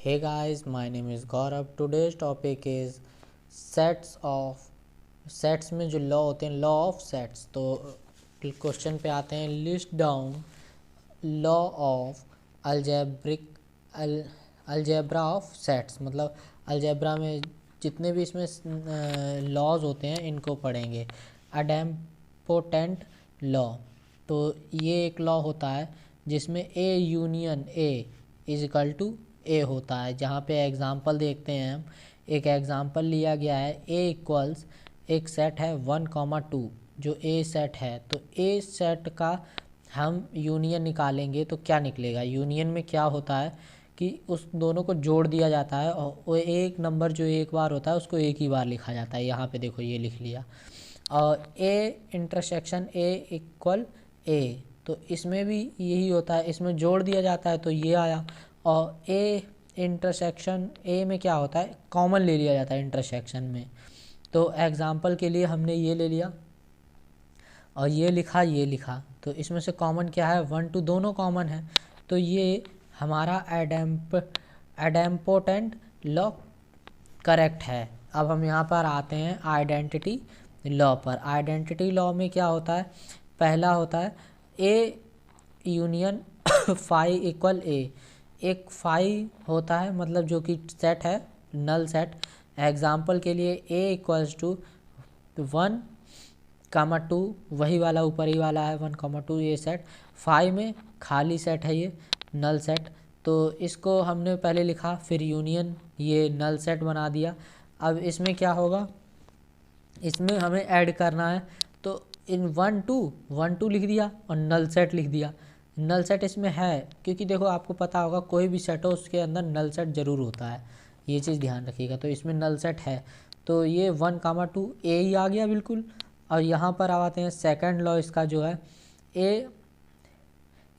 Hey guys, my name is Gaurav. Today's topic is sets of sets में जो law होते हैं, law of sets. तो question पे आते हैं, list down law of algebraic algebra of sets. मतलब अलजेब्रा में जितने भी इसमें लॉज होते हैं इनको पढ़ेंगे। अडेम्पोटेंट लॉ, तो ये एक लॉ होता है जिसमें A union A is equal to A होता है। जहाँ पे एग्जांपल देखते हैं हम, एक एग्जांपल लिया गया है ए इक्वल्स, एक सेट है 1,2 जो ए सेट है। तो ए सेट का हम यूनियन निकालेंगे तो क्या निकलेगा। यूनियन में क्या होता है कि उस दोनों को जोड़ दिया जाता है और वो एक नंबर जो एक बार होता है उसको एक ही बार लिखा जाता है। यहाँ पे देखो ये लिख लिया। और ए इंटरसेक्शन ए इक्वल ए, तो इसमें भी यही होता है, इसमें जोड़ दिया जाता है तो ये आया। और ए इंटरसेक्शन ए में क्या होता है, कॉमन ले लिया जाता है इंटरसेक्शन में। तो एग्जांपल के लिए हमने ये ले लिया और ये लिखा, तो इसमें से कॉमन क्या है, 1,2 दोनों कॉमन है। तो ये हमारा एडेम्पोटेंट लॉ करेक्ट है। अब हम यहाँ पर आते हैं आइडेंटिटी लॉ पर। आइडेंटिटी लॉ में क्या होता है, पहला होता है ए यूनियन फाई इक्वल ए। एक फाई होता है मतलब जो कि सेट है, नल सेट। एग्जाम्पल के लिए ए इक्वल्स टू 1,2, वही वाला ऊपर ही वाला है 1,2 ये सेट। फाई में खाली सेट है, ये नल सेट। तो इसको हमने पहले लिखा, फिर यूनियन, ये नल सेट बना दिया। अब इसमें क्या होगा, इसमें हमें ऐड करना है तो इन 1,2 लिख दिया और नल सेट लिख दिया। नल सेट इसमें है क्योंकि देखो आपको पता होगा कोई भी सेट हो उसके अंदर नल सेट ज़रूर होता है, ये चीज़ ध्यान रखिएगा। तो इसमें नल सेट है तो ये 1,2 ए ही आ गया बिल्कुल। और यहाँ पर आते हैं सेकंड लॉ इसका जो है, A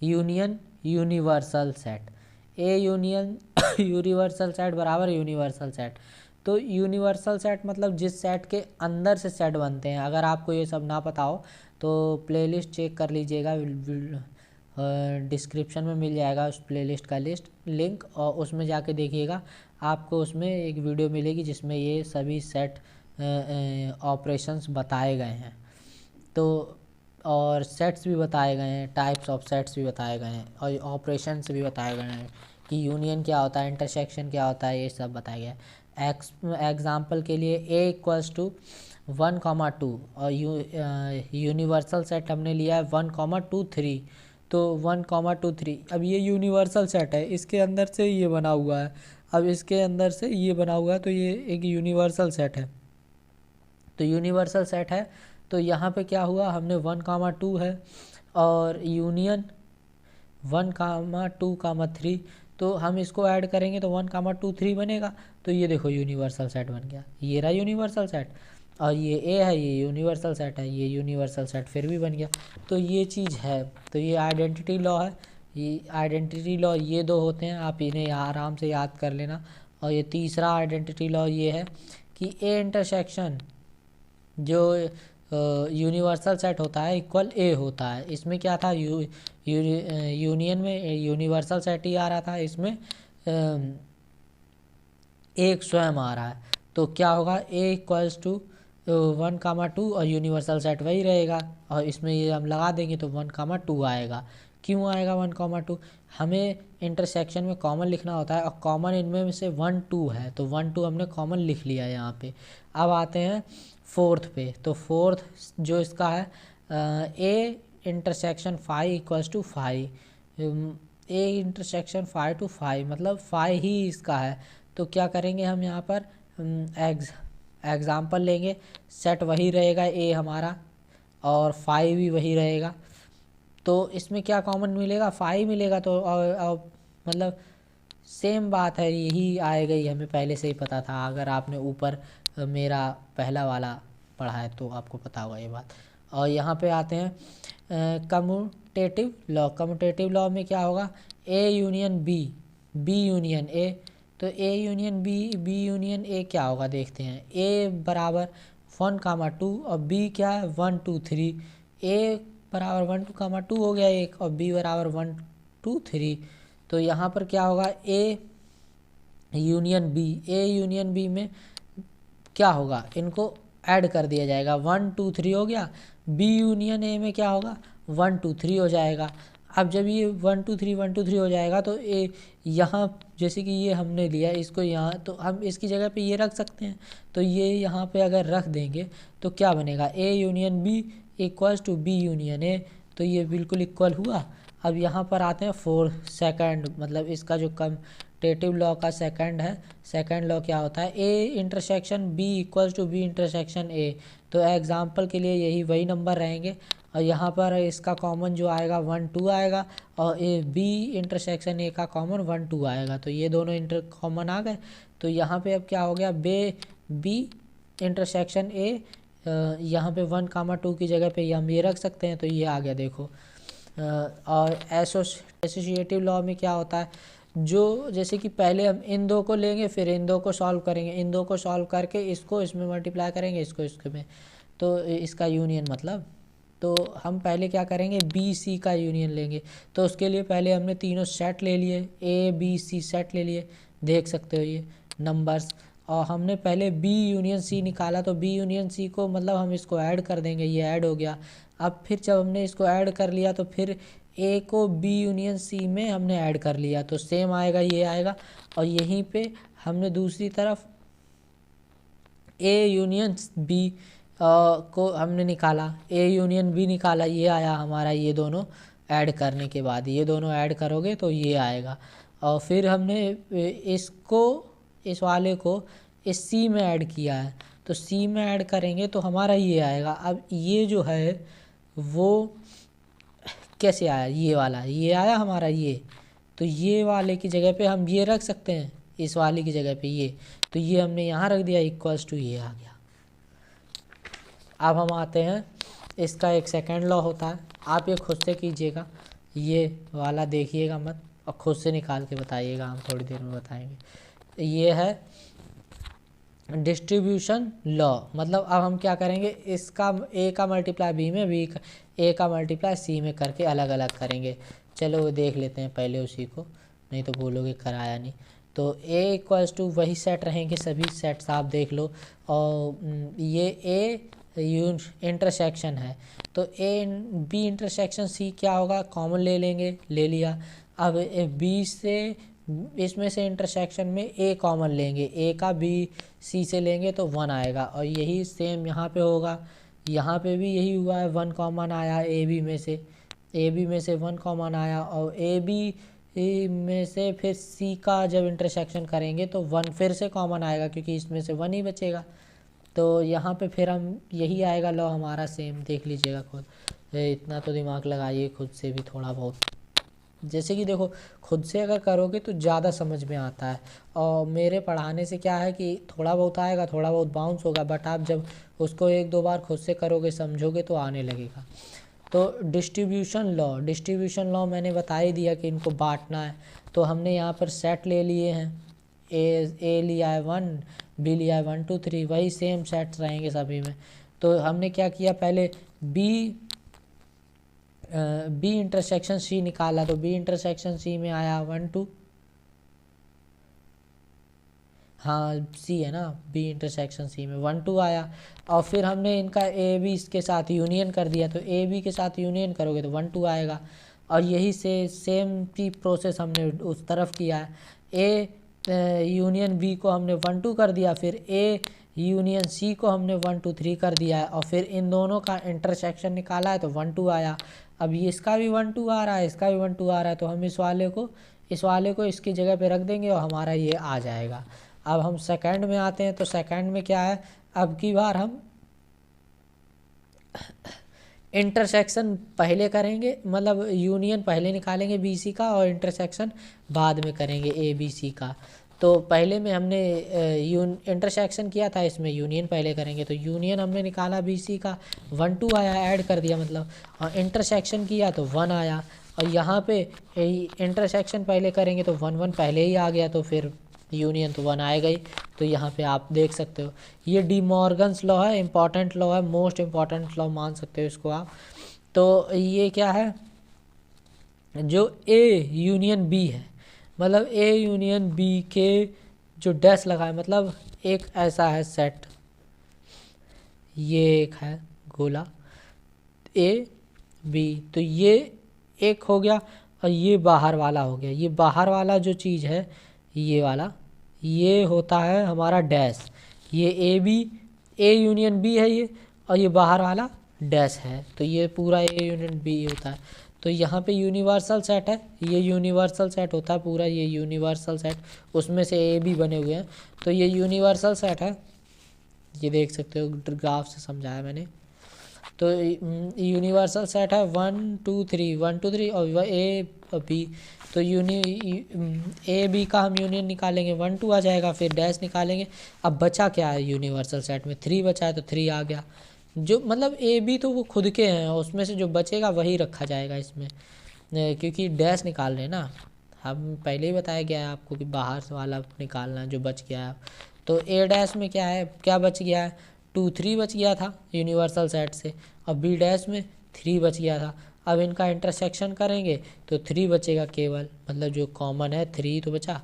union universal set. A union universal set बराबर यूनिवर्सल सेट। तो यूनिवर्सल सेट मतलब जिस सेट के अंदर से सेट बनते हैं। अगर आपको ये सब ना पता हो तो प्लेलिस्ट चेक कर लीजिएगा, डिस्क्रिप्शन में मिल जाएगा उस प्लेलिस्ट का लिंक, और उसमें जाके देखिएगा। आपको उसमें एक वीडियो मिलेगी जिसमें ये सभी सेट ऑपरेशंस बताए गए हैं। तो और सेट्स भी बताए गए हैं, टाइप्स ऑफ सेट्स भी बताए गए हैं, और ऑपरेशंस भी बताए गए हैं कि यूनियन क्या होता है, इंटरसेक्शन क्या होता है, ये सब बताया गया है। एग्जाम्पल के लिए ए इक्वल्स टू 1,2 और यूनिवर्सल सेट हमने लिया है 1,2,3। तो 1,2,3, अब ये यूनिवर्सल सेट है, इसके अंदर से ये बना हुआ है, अब इसके अंदर से ये बना हुआ है, तो ये एक यूनिवर्सल सेट है। तो यूनिवर्सल सेट है तो यहाँ पे क्या हुआ, हमने 1,2 है और यूनियन 1,2,3, तो हम इसको ऐड करेंगे तो 1,2,3 बनेगा। तो ये देखो यूनिवर्सल सेट बन गया, ये रहा यूनिवर्सल सेट। और ये ए है, ये यूनिवर्सल सेट है, ये यूनिवर्सल सेट फिर भी बन गया। तो ये चीज़ है, तो ये आइडेंटिटी लॉ है। ये आइडेंटिटी लॉ ये दो होते हैं, आप इन्हें आराम से याद कर लेना। और ये तीसरा आइडेंटिटी लॉ ये है कि ए इंटरसेक्शन जो यूनिवर्सल सेट होता है इक्वल ए होता है। इसमें क्या था, यूनियन में यूनिवर्सल सेट ही आ रहा था, इसमें एक स्वयं आ रहा है। तो क्या होगा, ए इक्वल्स टू 1,2 और यूनिवर्सल सेट वही रहेगा, और इसमें ये हम लगा देंगे तो 1,2 आएगा। क्यों आएगा 1,2, हमें इंटरसेक्शन में कॉमन लिखना होता है और कॉमन इनमें से 1,2 है, तो 1,2 हमने कॉमन लिख लिया यहाँ पे। अब आते हैं फोर्थ पे। तो फोर्थ जो इसका है, A intersection phi equals to phi. A intersection phi to phi मतलब फाई ही इसका है। तो क्या करेंगे हम यहाँ पर, एग्जाम्पल लेंगे, सेट वही रहेगा ए हमारा और फाई भी वही रहेगा। तो इसमें क्या कॉमन मिलेगा, फाई मिलेगा। तो मतलब सेम बात है, यही आएगा, ही हमें पहले से ही पता था। अगर आपने ऊपर मेरा पहला वाला पढ़ा है तो आपको पता होगा ये बात। और यहाँ पे आते हैं कम्यूटेटिव लॉ। कम्यूटेटिव लॉ में क्या होगा, A union B, B union A. तो A union B, B union A क्या होगा देखते हैं। ए बराबर 1,2 और बी क्या है 1,2,3। ए बराबर 1,2 हो गया एक, और बी बराबर 1,2,3। तो यहाँ पर क्या होगा, A union B, A union B में क्या होगा, इनको ऐड कर दिया जाएगा, 1 2 3 हो गया। बी यूनियन ए में क्या होगा, 1 2 3 हो जाएगा। अब जब ये 1 2 3 1 2 3 हो जाएगा तो ए यहाँ जैसे कि ये हमने लिया इसको यहाँ, तो हम इसकी जगह पे ये रख सकते हैं। तो ये यहाँ पे अगर रख देंगे तो क्या बनेगा, A union B equals to B union A, तो ये बिल्कुल इक्वल हुआ। अब यहाँ पर आते हैं फोर्थ सेकंड, मतलब इसका जो कम्यूटेटिव लॉ का सेकंड है, सेकंड लॉ क्या होता है, A intersection B equals to B intersection A. तो एग्जाम्पल के लिए यही वही नंबर रहेंगे, और यहाँ पर इसका कॉमन जो आएगा 1 2 आएगा, और ए बी इंटरसेक्शन ए का कॉमन 1 2 आएगा। तो ये दोनों इंटर कॉमन आ गए। तो यहाँ पे अब क्या हो गया, बी इंटरसेक्शन ए, यहाँ पे 1 2 की जगह पे हम ये रख सकते हैं। तो ये आ गया देखो। और एसोसिएटिव लॉ में क्या होता है, जो जैसे कि पहले हम इन दो को लेंगे, फिर इन दो को सॉल्व करेंगे, इन दो को सॉल्व करके इसको इसमें मल्टीप्लाई करेंगे, इसको इसमें, तो इसका यूनियन मतलब, तो हम पहले क्या करेंगे, बी सी का यूनियन लेंगे। तो उसके लिए पहले हमने तीनों सेट ले लिए, ए बी सी सेट ले लिए, देख सकते हो ये नंबर्स। और हमने पहले बी यूनियन सी निकाला, तो बी यूनियन सी को मतलब हम इसको ऐड कर देंगे, ये ऐड हो गया। अब फिर जब हमने इसको ऐड कर लिया तो फिर ए को बी यूनियन सी में हमने ऐड कर लिया, तो सेम आएगा, ये आएगा। और यहीं पे हमने दूसरी तरफ ए यूनियन बी को हमने निकाला, ए यूनियन बी निकाला, ये आया हमारा। ये दोनों ऐड करने के बाद, ये दोनों ऐड करोगे तो ये आएगा। और फिर हमने इसको, इस वाले को इस सी में ऐड किया है, तो सी में ऐड करेंगे तो हमारा ये आएगा। अब ये जो है वो कैसे आया, ये वाला ये आया हमारा ये, तो ये वाले की जगह पे हम ये रख सकते हैं, इस वाले की जगह पे ये, तो ये हमने यहाँ रख दिया, इक्वल्स टू ये आ गया। अब हम आते हैं, इसका एक सेकंड लॉ होता है, आप ये खुद से कीजिएगा, ये वाला देखिएगा मत, और खुद से निकाल के बताइएगा, हम थोड़ी देर में बताएंगे। ये है डिस्ट्रीब्यूशन लॉ, मतलब अब हम क्या करेंगे, इसका ए का मल्टीप्लाई बी में, बी का ए का मल्टीप्लाई सी में करके अलग अलग करेंगे। चलो देख लेते हैं पहले उसी को, नहीं तो बोलोगे कराया नहीं। तो ए इक्वल्स टू वही सेट रहेंगे, सभी सेट्स आप देख लो। और ये ए इंटरसेक्शन है, तो ए बी इंटरसेक्शन सी क्या होगा, कॉमन ले लेंगे, ले लिया। अब बी से, इसमें से इंटरसेक्शन में ए कॉमन लेंगे, ए का बी सी से लेंगे तो 1 आएगा। और यही सेम यहाँ पे होगा, यहाँ पे भी यही हुआ है, 1 कॉमन आया ए बी में से, ए बी में से 1 कॉमन आया, और ए बी में से फिर सी का जब इंटरसेक्शन करेंगे तो 1 फिर से कॉमन आएगा, क्योंकि इसमें से 1 ही बचेगा। तो यहाँ पे फिर हम यही आएगा लॉ हमारा, सेम देख लीजिएगा खुद, इतना तो दिमाग लगाइए खुद से भी थोड़ा बहुत। जैसे कि देखो, खुद से अगर करोगे तो ज़्यादा समझ में आता है, और मेरे पढ़ाने से क्या है कि थोड़ा बहुत आएगा, थोड़ा बहुत बाउंस होगा, बट आप जब उसको 1 2 बार खुद से करोगे, समझोगे तो आने लगेगा। तो डिस्ट्रीब्यूशन लॉ मैंने बता ही दिया कि इनको बांटना है। तो हमने यहाँ पर सेट ले लिए हैं, ए लिया है 1, बी लिया है 1 2 3, वही सेम सेट्स रहेंगे सभी में। तो हमने क्या किया, पहले बी इंटरसेक्शन सी निकाला, तो बी इंटरसेक्शन सी में आया 1 2, हाँ सी है ना, बी इंटरसेक्शन सी में 1 2 आया। और फिर हमने इनका ए बी इसके साथ यूनियन कर दिया, तो ए बी के साथ यूनियन करोगे तो 1 2 आएगा। और यही से सेम की प्रोसेस हमने उस तरफ किया है, ए यूनियन बी को हमने 1 2 कर दिया, फिर ए यूनियन सी को हमने 1 2 3 कर दिया है, और फिर इन दोनों का इंटरसेक्शन निकाला है तो 1 2 आया। अब ये इसका भी 1 2 आ रहा है, इसका भी 1 2 आ रहा है, तो हम इस वाले को इसकी जगह पे रख देंगे और हमारा ये आ जाएगा। अब हम सेकंड में आते हैं, तो सेकंड में क्या है, अब की बार हम इंटरसेक्शन पहले करेंगे, मतलब यूनियन पहले निकालेंगे बी सी का, और इंटरसेक्शन बाद में करेंगे ए बी सी का। तो पहले में हमने इंटरसेक्शन किया था, इसमें यूनियन पहले करेंगे, तो यूनियन हमने निकाला बी सी का, 1 2 आया, ऐड कर दिया मतलब, और इंटरसेक्शन किया तो 1 आया। और यहाँ पे इंटरसेक्शन पहले करेंगे तो 1 1 पहले ही आ गया, तो फिर यूनियन तो 1 आएगा ही। तो यहाँ पे आप देख सकते हो, ये डी मॉर्गन्स लॉ है, इंपॉर्टेंट लॉ है, मोस्ट इंपॉर्टेंट लॉ मान सकते हो इसको आप। तो ये क्या है, जो ए यूनियन बी है, मतलब ए यूनियन बी के जो डैश लगा है मतलब एक ऐसा है सेट, ये एक है गोला ए बी, तो ये एक हो गया और ये बाहर वाला हो गया। ये बाहर वाला जो चीज़ है ये वाला, ये होता है हमारा डैश। ये A B, A union B है ये, और ये बाहर वाला डैश है, तो ये पूरा ए यूनियन बी होता है। तो यहाँ पे यूनिवर्सल सेट है, ये यूनिवर्सल सेट होता है पूरा, ये यूनिवर्सल सेट, उसमें से ए बी बने हुए हैं, तो ये यूनिवर्सल सेट है। ये देख सकते हो ग्राफ से समझाया मैंने। तो यूनिवर्सल सेट है 1 2 3, 1 2 3 और ए बी। तो ए बी का हम यूनियन निकालेंगे 1 2 आ जाएगा, फिर डैश निकालेंगे। अब बचा क्या है यूनिवर्सल सेट में, 3 बचा है, तो 3 आ गया। जो मतलब ए बी तो वो खुद के हैं, उसमें से जो बचेगा वही रखा जाएगा इसमें, क्योंकि डैश निकाल रहे हैं ना हम, पहले ही बताया गया है आपको कि बाहर से वाला निकालना जो बच गया है। तो ए डैश में क्या है, क्या बच गया है, 2 3 बच गया था यूनिवर्सल सेट से, और बी डैश में 3 बच गया था। अब इनका इंटरसेक्शन करेंगे तो 3 बचेगा केवल, मतलब जो कॉमन है 3 तो बचा।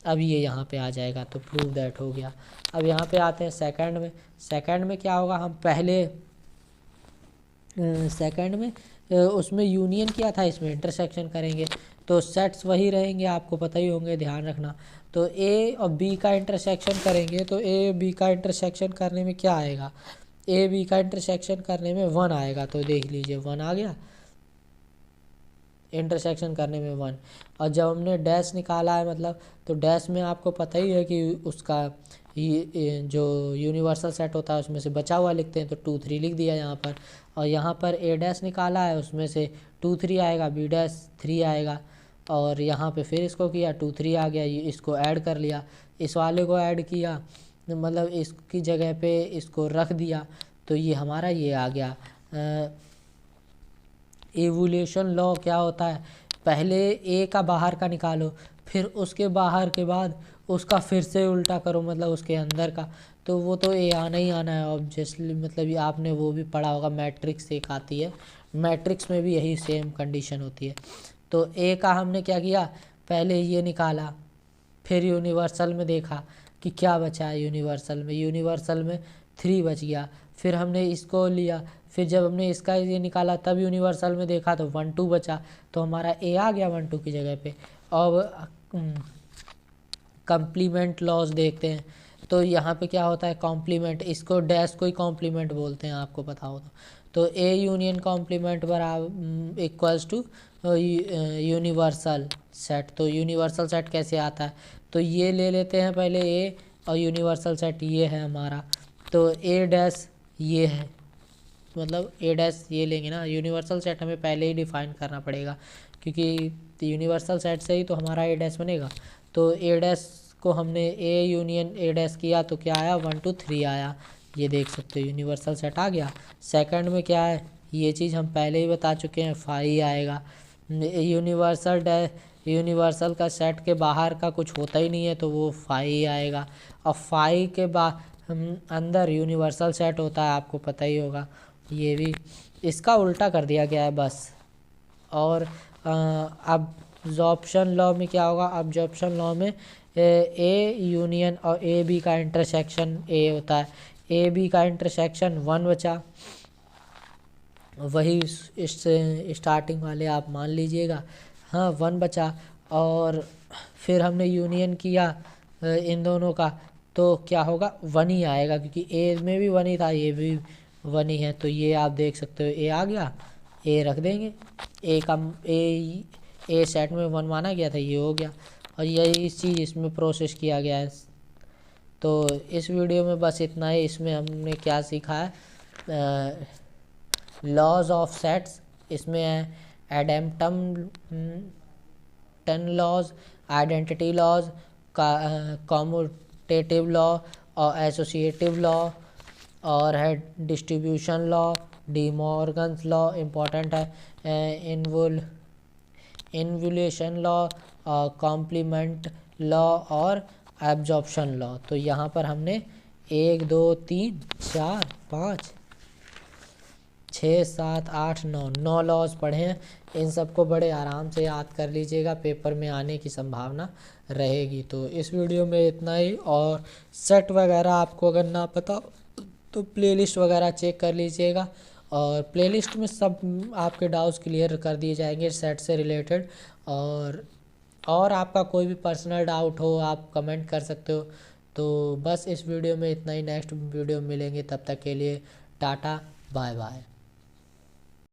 अब ये यहाँ पे आ जाएगा, तो प्रूव दैट हो गया। अब यहाँ पे आते हैं सेकंड में। सेकंड में क्या होगा, हम पहले सेकंड में उसमें यूनियन किया था, इसमें इंटरसेक्शन करेंगे तो सेट्स वही रहेंगे, आपको पता ही होंगे, ध्यान रखना। तो ए और बी का इंटरसेक्शन करेंगे, तो ए बी का इंटरसेक्शन करने में क्या आएगा, ए बी का इंटरसेक्शन करने में 1 आएगा। तो देख लीजिए 1 आ गया इंटरसेक्शन करने में 1। और जब हमने डैश निकाला है मतलब, तो डैश में आपको पता ही है कि उसका ये जो यूनिवर्सल सेट होता है उसमें से बचा हुआ लिखते हैं, तो 2 3 लिख दिया यहाँ पर। और यहाँ पर ए डैश निकाला है, उसमें से 2 3 आएगा, बी डैश 3 आएगा, और यहाँ पे फिर इसको किया 2 3 आ गया, इसको ऐड कर लिया, इस वाले को ऐड किया, मतलब इसकी जगह पे इसको रख दिया, तो ये हमारा ये आ गया। एवोल्यूशन लॉ क्या होता है, पहले ए का बाहर का निकालो, फिर उसके बाहर के बाद उसका फिर से उल्टा करो, मतलब उसके अंदर का, तो वो तो ए आना ही आना है ऑब्वियसली। मतलब ये आपने वो भी पढ़ा होगा, मैट्रिक्स एक आती है, मैट्रिक्स में भी यही सेम कंडीशन होती है। तो ए का हमने क्या किया, पहले ये निकाला, फिर यूनिवर्सल में देखा कि क्या बचा है, यूनिवर्सल में 3 बच गया, फिर हमने इसको लिया, फिर जब हमने इसका ये निकाला तब यूनिवर्सल में देखा तो 1 2 बचा, तो हमारा ए आ गया 1 2 की जगह पे। अब कॉम्प्लीमेंट लॉज देखते हैं, तो यहाँ पे क्या होता है कॉम्प्लीमेंट, इसको डैश को ही कॉम्प्लीमेंट बोलते हैं, आपको पता हो तो ए यूनियन कॉम्प्लीमेंट बराबर इक्वल्स टू यूनिवर्सल सेट। तो यूनिवर्सल सेट कैसे आता है, तो ये ले लेते हैं पहले ए, और यूनिवर्सल सेट ये है हमारा, तो ए डैश ये है, मतलब ए डैश ये लेंगे ना। यूनिवर्सल सेट हमें पहले ही डिफाइन करना पड़ेगा, क्योंकि यूनिवर्सल सेट से ही तो हमारा ए डैश बनेगा। तो ए डैश को हमने ए यूनियन ए डैश किया तो क्या आया, 1 2 3 आया, ये देख सकते हो यूनिवर्सल सेट आ गया। सेकंड में क्या है, ये चीज़ हम पहले ही बता चुके हैं, फाई आएगा। यूनिवर्सल का सेट के बाहर का कुछ होता ही नहीं है, तो वो फाई आएगा। और फाई के बाद अंदर यूनिवर्सल सेट होता है, आपको पता ही होगा, ये भी इसका उल्टा कर दिया गया है बस। और अब्जॉर्प्शन लॉ में क्या होगा, अब्जॉर्प्शन लॉ में ए यूनियन और ए बी का इंटरसेक्शन ए होता है, ए बी का इंटरसेक्शन 1 बचा, वही इस स्टार्टिंग वाले आप मान लीजिएगा, हाँ 1 बचा। और फिर हमने यूनियन किया इन दोनों का, तो क्या होगा 1 ही आएगा, क्योंकि ए में भी 1 ही था, ये भी 1 ही है, तो ये आप देख सकते हो ए आ गया, ए रख देंगे, ए सेट में 1 माना गया था, ये हो गया। और यही चीज़ इसमें प्रोसेस किया गया है। तो इस वीडियो में बस इतना ही। इसमें हमने क्या सीखा है, लॉज ऑफ सेट्स, इसमें है idempotent laws, identity laws, commutative law और एसोसिएटिव लॉ, और है distribution law, De Morgan's law important है, इन्वोल्यूशन लॉ, कॉम्प्लीमेंट लॉ और एब्जॉर्प्शन लॉ। तो यहाँ पर हमने 1 2 3 4 5 6, 7, 8, 9 लॉज पढ़े हैं। इन सबको बड़े आराम से याद कर लीजिएगा, पेपर में आने की संभावना रहेगी। तो इस वीडियो में इतना ही। और सेट वगैरह आपको अगर ना पता तो प्लेलिस्ट वगैरह चेक कर लीजिएगा, और प्लेलिस्ट में सब आपके डाउट्स क्लियर कर दिए जाएंगे सेट से रिलेटेड। और आपका कोई भी पर्सनल डाउट हो आप कमेंट कर सकते हो। तो बस इस वीडियो में इतना ही। नेक्स्ट वीडियो में मिलेंगे, तब तक के लिए टाटा बाय बाय।